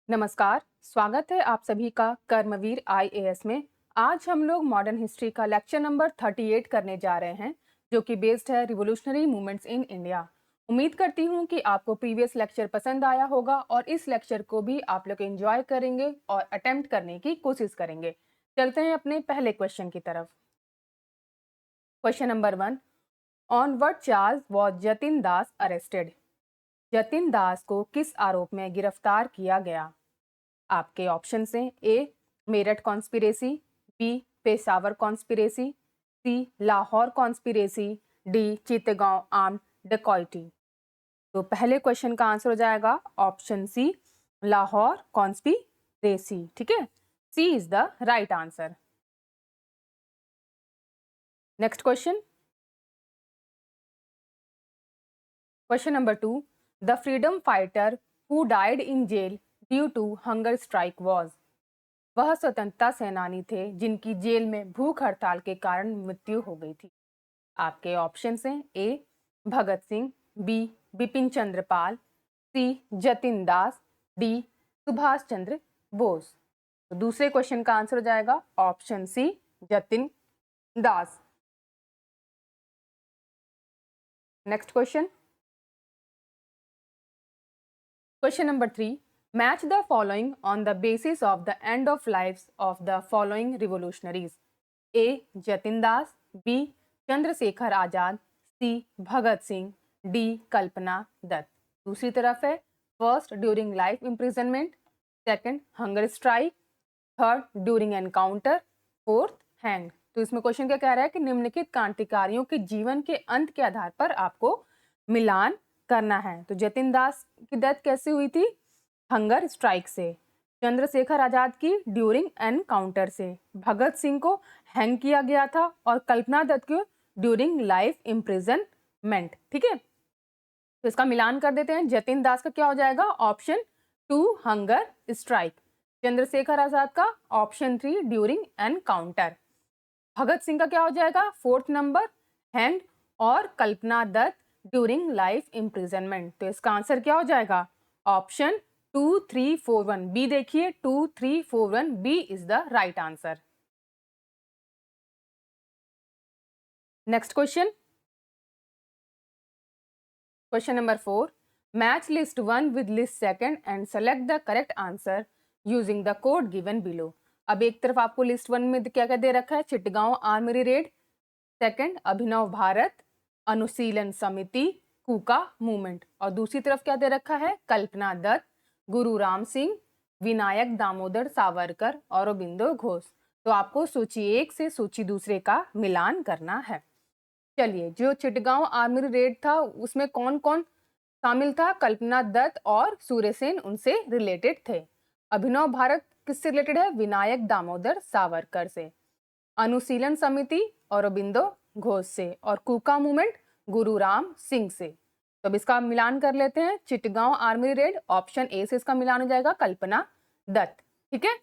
नमस्कार। स्वागत है आप सभी का कर्मवीर आईएएस में। आज हम लोग मॉडर्न हिस्ट्री का लेक्चर नंबर 38 करने जा रहे हैं, जो कि बेस्ड है रिवोल्यूशनरी मूवमेंट्स इन इंडिया। उम्मीद करती हूँ कि आपको प्रीवियस लेक्चर पसंद आया होगा और इस लेक्चर को भी आप लोग एंजॉय करेंगे और अटेम्प्ट करने की कोशिश करेंगे। चलते हैं अपने पहले क्वेश्चन की तरफ। Question number 1, on what charge was Jatin Das arrested? Jatin Das को किस आरोप में गिरफ्तार किया गया? आपके ऑप्शन हैं A Meerut conspiracy, B Peshawar conspiracy, C Lahore conspiracy, D Chittagong armed dacoity. तो पहले क्वेश्चन का आंसर हो जाएगा ऑप्शन सी लाहौर कॉन्स्पिरेसी। ठीक है, C is the right answer. Next question, question number 2, the freedom fighter who died in jail due to hunger strike was? वह स्वतंत्रता सेनानी थे जिनकी जेल में भूख हड़ताल के कारण मृत्यु हो गई थी। आपके ऑप्शन हैं A Bhagat Singh, B Bipin Chandra Pal, C Jatin Das, D Subhash Chandra Bose. तो दूसरे क्वेश्चन का आंसर हो जाएगा option C Jatin Das. Next question, question number 3, match the following on the basis of the end of lives of the following revolutionaries. A Jatin Das, B Chandrashekhar Azad, C Bhagat Singh, D Kalpana Dutt. दूसरी तरफ है first during life imprisonment, second hunger strike, third during encounter, fourth hang. तो इसमें question क्या कह रहा है कि निम्नलिखित क्रांतिकारियों के जीवन के अंत के आधार पर आपको मिलान करना है। तो जतिन दास की डेथ कैसे हुई थी? हंगर स्ट्राइक से। चंद्रशेखर आजाद की ड्यूरिंग एनकाउंटर से। भगत सिंह को हैंग किया गया था और कल्पना दत्त को ड्यूरिंग लाइफ इम्प्रिजनमेंट। ठीक है, तो इसका मिलान कर देते हैं। जतिन दास का क्या हो जाएगा? Option 2 hunger strike. Chandrashekhar Azad का option 3 during encounter. Bhagat Singh का क्या हो जाएगा? फोर्थ नंबर हैंग, और Kalpana Dutt during life imprisonment. तो इसका आंसर क्या हो जाएगा? Option 2 3 4 1 B. देखिए 2 3 4 1 B is the right answer. Next question, question number 4, match list 1 with list second and select the correct answer using the code given below. अब एक तरफ आपको लिस्ट 1 में क्या क्या दे रखा है? चिटगांव आर्मरी रेड, सेकंड अभिनव भारत, अनुशीलन समिति, कूका मूवमेंट, और दूसरी तरफ क्या दे रखा है? कल्पना दत्त, गुरु राम सिंह, विनायक दामोदर सावरकर, औरोबिंदो घोष। तो आपको सूची 1 से सूची दूसरे का मिलान करना है। चलिए, जो चिटगांव आर्मी रेड था उसमें कौन कौन शामिल था? कल्पना दत्त और सूर्यसेन उनसे रिलेटेड थे। अभिनव भारत किससे रिलेटेड है? विनायक दामोदर सावरकर से। अनुशीलन समिति औरोबिंदो घोष से, और कूका मूवमेंट गुरुराम सिंह से। तो अब इसका मिलान कर लेते हैं। Chittagong army red, option A से इसका मिलान हो जाएगा कल्पना दत्त। ठीक है,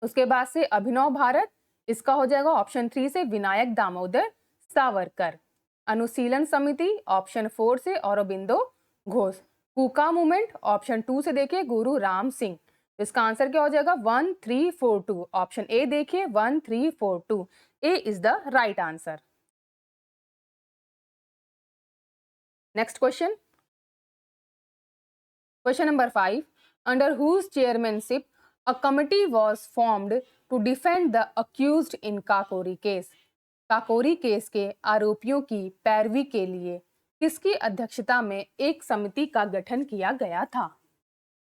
उसके बाद से अभिनव भारत, इसका हो जाएगा ऑप्शन 3 से विनायक दामोदर सावरकर। अनुशीलन समिति ऑप्शन 4 से औरोबिंदो घोष। कूका मूवमेंट ऑप्शन 2 से देखिए गुरु राम सिंह। इसका आंसर क्या हो जाएगा? 1 3 4 2। ऑप्शन ए देखिए 1 3 4 2, A is the right answer. Next question, question number 5, under whose chairmanship a committee was formed to defend the accused in Kakori case. Kakori case के आरोपियों की पैरवी के लिए किसकी अध्यक्षता में एक समिति का गठन किया गया था?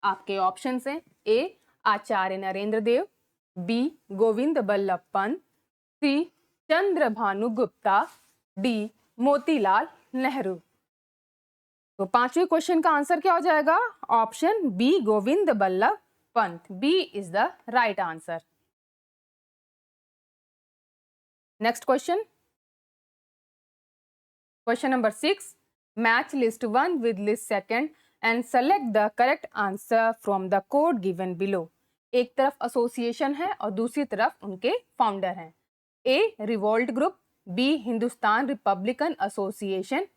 आपके ऑप्शन हैं A Acharya Narendra Dev, B Govind Ballabh Pant, C Chandrabhanu Gupta, D Motilal Nehru. तो पांचवें क्वेश्चन का आंसर क्या हो जाएगा? Option B Govind Ballabh Pant, B is the right answer. Next question, question number 6, match list 1 with list second and select the correct answer from the code given below. एक तरफ association है और दूसरी तरफ उनके फाउंडर हैं। A revolt group, B Hindustan republican association,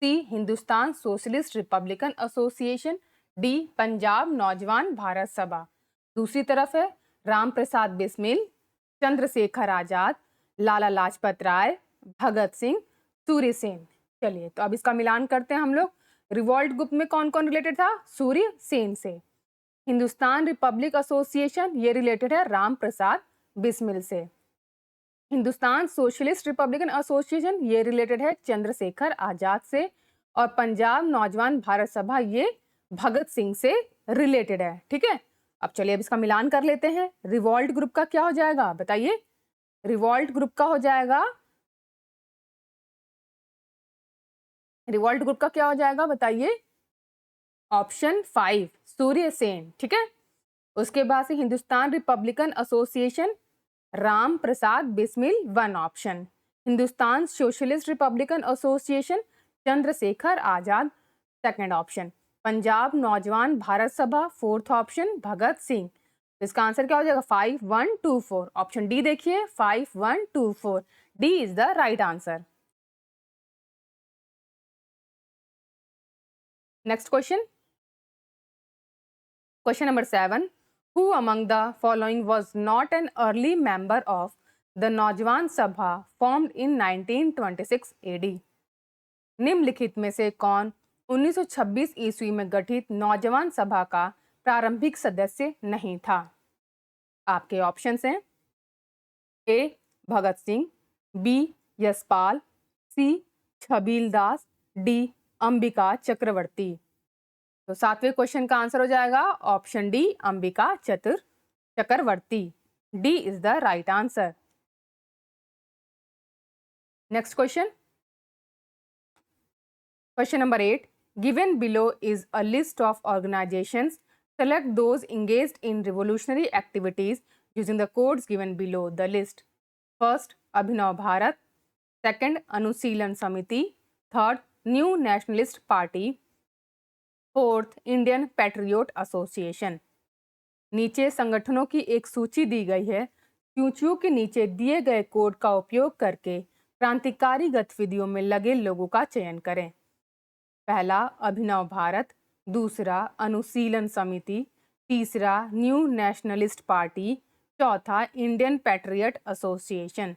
C Hindustan socialist republican association, D Punjab Naujawan Bharat सभा। दूसरी तरफ है राम प्रसाद बिस्मिल, चंद्रशेखर आजाद, लाला लाजपत राय, भगत सिंह, सूर्य सेन। चलिए तो अब इसका मिलान करते हैं हम लोग। रिवॉल्ट ग्रुप में कौन कौन रिलेटेड था? सूर्य सेन से। हिंदुस्तान रिपब्लिक एसोसिएशन ये रिलेटेड है राम प्रसाद बिस्मिल से। हिंदुस्तान सोशलिस्ट रिपब्लिकन एसोसिएशन ये रिलेटेड है चंद्रशेखर आजाद से। और पंजाब नौजवान भारत सभा ये भगत सिंह से रिलेटेड है। ठीक है, अब चलिए अब इसका मिलान कर लेते हैं। रिवॉल्ट ग्रुप का क्या हो जाएगा बताइए? रिवॉल्ट ग्रुप का हो जाएगा, रिवॉल्ट ग्रुप का क्या हो जाएगा बताइए? ऑप्शन 5 सूर्य सेन। ठीक है, उसके बाद से Hindustan republican association Ram Prasad Bismil 1 option. Hindustan socialist republican association Chandrashekhar Azad 2nd option. Punjab Naujawan Bharat सभा 4th ऑप्शन भगत सिंह। इसका आंसर क्या हो जाएगा? 5 1 2 4। ऑप्शन डी देखिए 5 1 2 4, D is the right answer. Next question, question number 7। Who among the following was not an early member of the नौजवान सभा formed in 1926 AD? निम्नलिखित में से कौन 1926 ईस्वी में गठित नौजवान सभा का प्रारंभिक सदस्य नहीं था? आपके ऑप्शंस हैं A Bhagat Singh, B Yashpal, C Chhabil Das, D Ambika Chakravarti. तो 7वें क्वेश्चन का आंसर हो जाएगा option D Ambika Chakravarti. D is the right answer. Next question, question number 8। Given below is a list of organisations, select those engaged in revolutionary activities using the codes given below the list. First Abhinav Bharat, second Anushilan Samiti, third new nationalist party, fourth Indian patriotic association. नीचे संगठनों की एक सूची दी गई है। सूचियों के नीचे दिए गए कोड का उपयोग करके क्रांतिकारी गतिविधियों में लगे लोगों का चयन करें। पहला अभिनव भारत, दूसरा अनुशीलन समिति, तीसरा न्यू नेशनलिस्ट पार्टी, चौथा इंडियन पैट्रियट एसोसिएशन।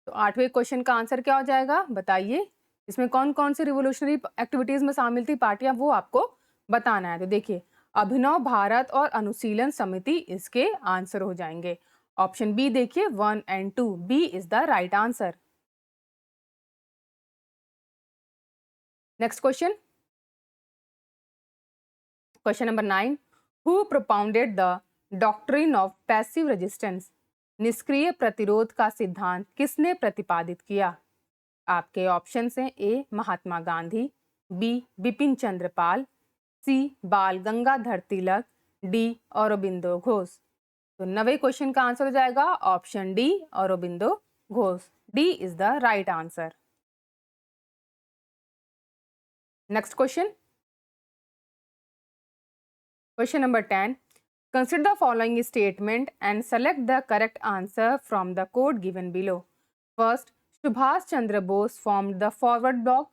तो 8वें क्वेश्चन का आंसर क्या हो जाएगा बताइए? इसमें कौन कौन सी रिवोल्यूशनरी एक्टिविटीज में शामिल थी पार्टियां, वो आपको बताना है। तो देखिए अभिनव भारत और अनुशीलन समिति इसके आंसर हो जाएंगे। ऑप्शन बी देखिए 1 and 2, B is the right answer. Next question, question number 9। Who propounded the doctrine of passive resistance? निष्क्रिय प्रतिरोध का सिद्धांत किसने प्रतिपादित किया? आपके ऑप्शन हैं ए महात्मा गांधी, बी बिपिन चंद्र पाल, सी बाल गंगाधर तिलक, डी औरोबिंदो घोष। तो 9वें क्वेश्चन का आंसर हो जाएगा option D Aurobindo Ghosh. D is the right answer. Next question, question number 10। Consider the following statement and select the correct answer from the code given below. First, Subhash Chandra Bose formed the Forward Bloc.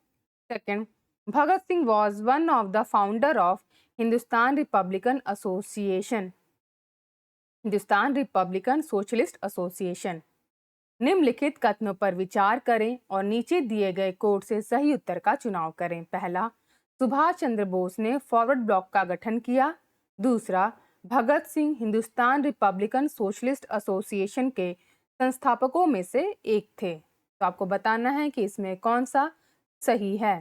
Second, Bhagat Singh was one of the founder of Hindustan Republican Association. Hindustan Republican Socialist Association. निम्नलिखित कथनों पर विचार करें और नीचे दिए गए code से सही उत्तर का चुनाव करें। पहला, सुभाष चंद्र बोस ने फॉरवर्ड ब्लॉक का गठन किया। दूसरा, Bhagat Singh Hindustan republican socialist association के संस्थापकों में से एक थे। तो आपको बताना है कि इसमें कौन सा सही है।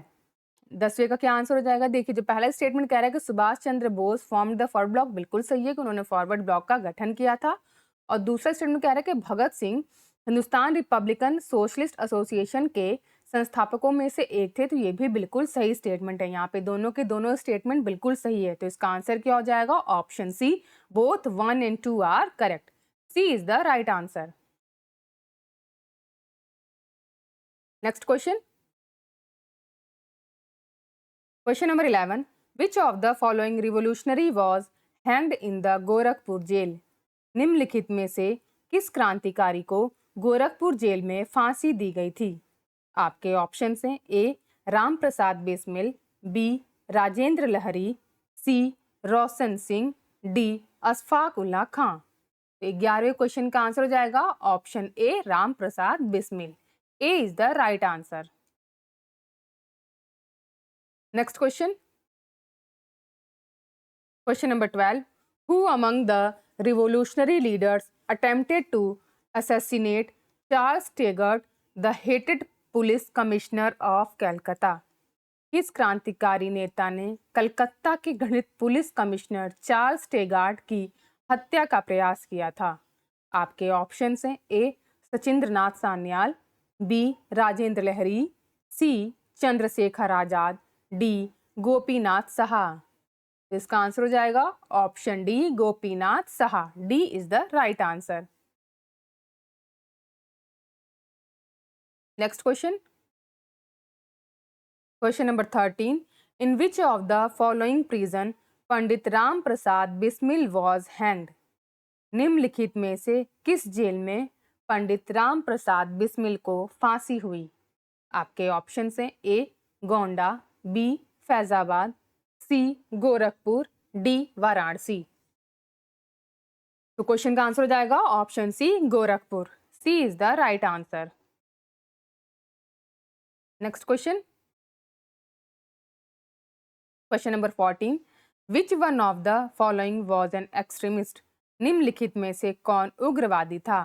10वें का क्या आंसर हो जाएगा? देखिए जो पहला स्टेटमेंट कह रहा है कि Subhash Chandra Bose form the forward bloc, बिल्कुल सही है कि उन्होंने फॉरवर्ड ब्लॉक का गठन किया था। और दूसरा स्टेटमेंट कह रहा है कि Bhagat Singh Hindustan republican socialist association के संस्थापकों में से एक थे। तो ये भी बिल्कुल सही स्टेटमेंट है। यहाँ पे दोनों के दोनों स्टेटमेंट बिल्कुल सही है। तो इसका आंसर क्या हो जाएगा? Option C, both 1 and 2 are correct. C is the right answer. Next question, question number 11। Which of the following revolutionary was hanged in the Gorakhpur jail? निम्नलिखित में से किस क्रांतिकारी को गोरखपुर जेल में फांसी दी गई थी? आपके ऑप्शन हैं A Ram Prasad Bismil, B Rajendra Lahiri, C Roshan Singh, D Ashfaq Ullah Khan. तो 11वें क्वेश्चन का आंसर हो जाएगा option A Ram Prasad Bismil. A is the right answer. Next question, question number 12, who among the revolutionary leaders attempted to assassinate Charles Tegart, the hated police commissioner of Calcutta. किस क्रांतिकारी नेता ने कलकत्ता के घृणित पुलिस कमिश्नर चार्ल्स टेगार्ड की हत्या का प्रयास किया था? आपके ऑप्शन हैं ए सचिंद्रनाथ सान्याल, बी राजेंद्र लहरी, सी चंद्रशेखर आजाद, डी गोपीनाथ साहा। तो इसका आंसर हो जाएगा option D Gopinath Saha. D is the right answer. Next question, question number 13, in which of the following prison Pandit Ram Prasad Bismil was hanged. निम्नलिखित में से किस जेल में पंडित राम प्रसाद बिस्मिल को फांसी हुई? आपके ऑप्शन हैं A Gonda, B Faizabad, C Gorakhpur, D Varanasi. तो क्वेश्चन का आंसर हो जाएगा option C Gorakhpur. C is the right answer. Next question, question number 14, which one of the following was an extremist. निम्नलिखित में से कौन उग्रवादी था?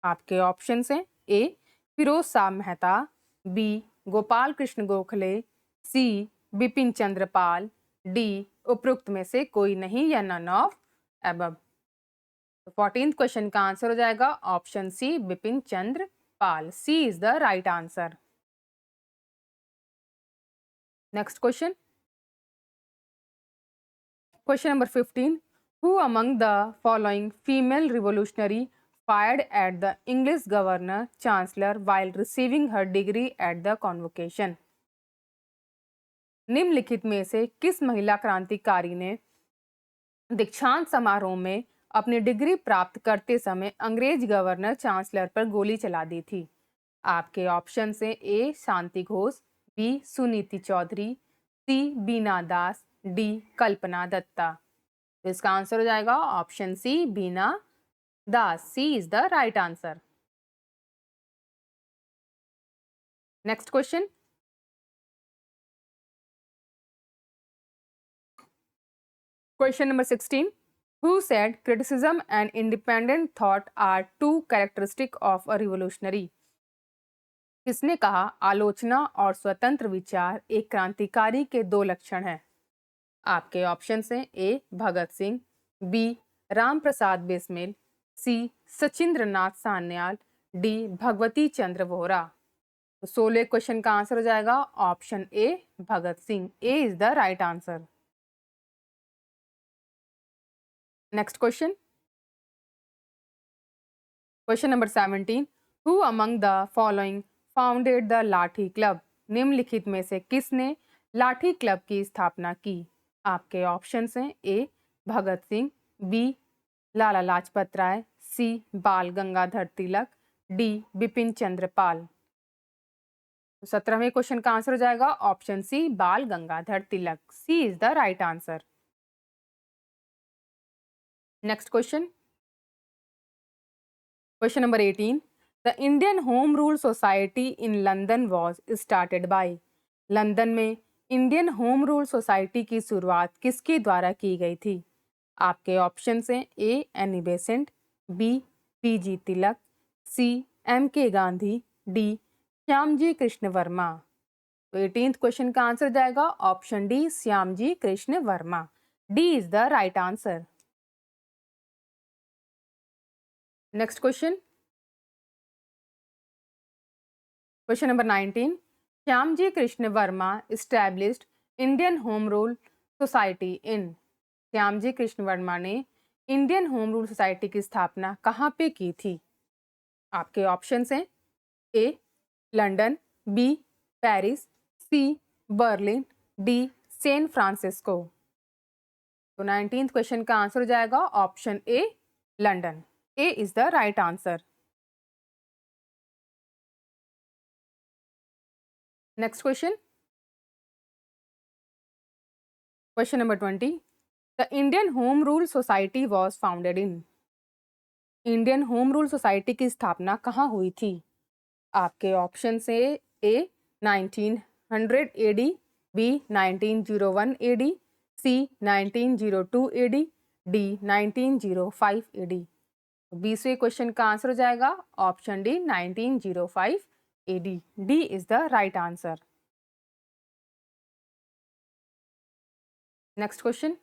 आपके ऑप्शन हैं A Firoz Shah Mehta, B Gopal Krishna Gokhale, C Bipin Chandra Pal, D उपरोक्त में से कोई नहीं या none of above. 14th question का आंसर हो जाएगा option C Bipin Chandra Pal. C is the right answer. Next question, question number 15, who among the following female revolutionary fired at the English governor chancellor while receiving her degree at the convocation। निम्नलिखित में से किस महिला क्रांतिकारी ने दीक्षांत समारोह में अपनी डिग्री प्राप्त करते समय अंग्रेज गवर्नर चांसलर पर गोली चला दी थी? आपके ऑप्शन हैं A Shanti Ghosh, B Suniti Chaudhary, C Bina Das, D Kalpana Datta. तो इसका आंसर हो जाएगा option C Bina Das. C is the right answer. Next question, question number 16, who said criticism and independent thought are two characteristic of a revolutionary। किसने कहा आलोचना और स्वतंत्र विचार एक क्रांतिकारी के दो लक्षण हैं? आपके ऑप्शन हैं A Bhagat Singh, B Ram Prasad Bismil, C Sachindranath Sanyal, D Bhagwati चंद्र वोहरा। तो 16 क्वेश्चन का आंसर हो जाएगा option A Bhagat Singh. A is the right answer. Next question, question number 17, who among the following founded the लाठी क्लब। निम्नलिखित में से किसने लाठी क्लब की स्थापना की? आपके ऑप्शन हैं A Bhagat Singh, B Lala Lajpat Rai, C Bal Gangadhar Tilak, D Bipin Chandra Pal. 17वें क्वेश्चन का आंसर हो जाएगा option C Bal Gangadhar Tilak. C is the right answer. Next question, question number 18, the Indian home rule society in London was started by. London में इंडियन होम रूल सोसाइटी की शुरुआत किसके द्वारा की गई थी? आपके ऑप्शन हैं ए एनी बेसेंट, बी पीजी तिलक, सी एम.के. गांधी, डी श्यामजी कृष्ण वर्मा। तो 18th क्वेश्चन का आंसर जाएगा option D Shyamji Krishna Verma. D is the right answer. Next question, question number 19, Shyamji Krishna Verma established Indian home rule society इन। श्यामजी कृष्ण वर्मा ने इंडियन होम रूल सोसाइटी की स्थापना कहाँ पे की थी? आपके ऑप्शंस हैं ए लंदन, बी पेरिस, सी बर्लिन, डी सैन फ्रांसिस्को। तो 19th क्वेश्चन का आंसर हो जाएगा option A London. A is the right answer. Next question, question number 20, the Indian home rule society was founded in. Indian home rule society की स्थापना कहाँ हुई थी? आपके ऑप्शन से ए 1900 एडी, बी 1901 एडी, सी 1902 एडी, डी 1905 एडी। 20वें क्वेश्चन का answer हो जाएगा option D 1905 AD. D is the right answer. Next question,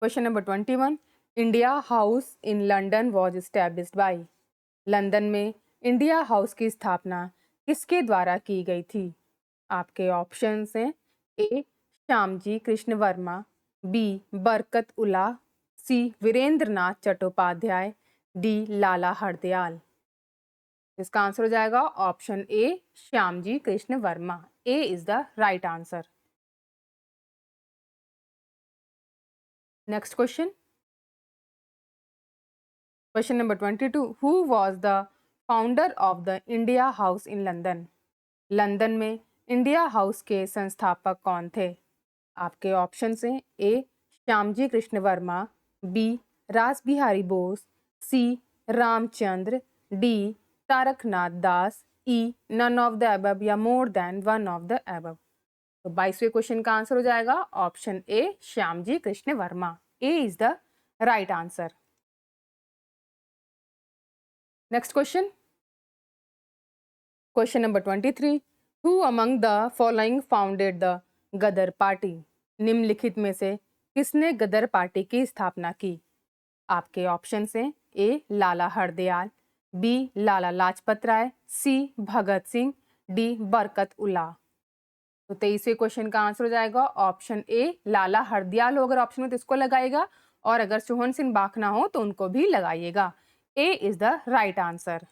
question number 21। India House in London was established by. London में इंडिया हाउस की स्थापना किसके द्वारा की गई थी? आपके ऑप्शन हैं ए श्यामजी कृष्ण वर्मा, बी बरकत उल्ला, सी वीरेंद्र नाथ चट्टोपाध्याय, डी लाला हरदयाल। इसका आंसर हो जाएगा option A Shyamji Krishna Varma. A is the right answer. Next question, question number 22। Who was the founder of the India House in London. London में इंडिया हाउस के संस्थापक कौन थे? आपके ऑप्शन हैं ए Shyamji Krishna Verma, B Rasbihari Bose, C Ramchandra, D Taraknath Das, E none of the above या more than one of the above. तो 22वें क्वेश्चन का आंसर हो जाएगा option A Shyamji Krishna Varma. A is the right answer. Next question, question number 23। Who among the following founded the Ghadar party. निम्नलिखित में से किसने गदर पार्टी की स्थापना की? आपके ऑप्शन हैं A Lala Hardayal, B Lala Lajpat Rai, C Bhagat Singh, D बरकत उल्ला। तो 23वें क्वेश्चन का आंसर हो जाएगा ऑप्शन ए लाला हरदयाल हो अगर ऑप्शन में तो इसको लगाइएगा, और अगर सोहन सिंह बाखना हो तो उनको भी लगाइएगा। A is the right answer.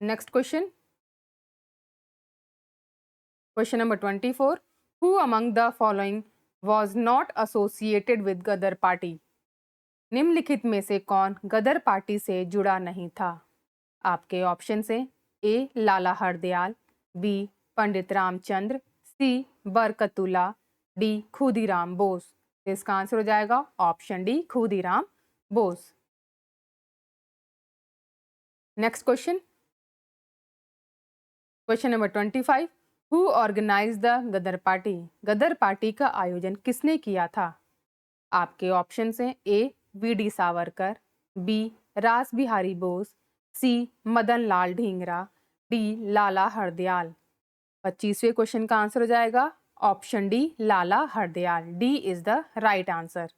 Next question, question number 24। Who among the following was not associated with Ghadar party. निम्नलिखित में से कौन गदर पार्टी से जुड़ा नहीं था? आपके ऑप्शन हैं A Lala Hardayal, B Pandit Ramchandra, C Barkatullah, D Khudiram Bose. इसका आंसर हो जाएगा option D Khudiram Bose. Next question, question number 25। Who organise the Ghadar party. Ghadar party का आयोजन किसने किया था? आपके ऑप्शन हैं A V D Savarkar, B Ras Bihari Bose, C Madan Lal Dhingra, D Lala Hardayal. 25वें क्वेश्चन का आंसर हो जाएगा option D Lala Hardayal. D is the right answer.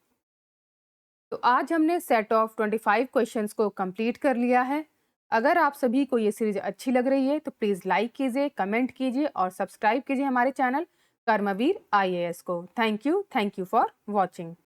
तो आज हमने सेट ऑफ 25 क्वेश्चंस को कंप्लीट कर लिया है। अगर आप सभी को ये सीरीज अच्छी लग रही है तो प्लीज़ लाइक कीजिए, कमेंट कीजिए और सब्सक्राइब कीजिए हमारे चैनल कर्मवीर IAS को। Thank you for watching.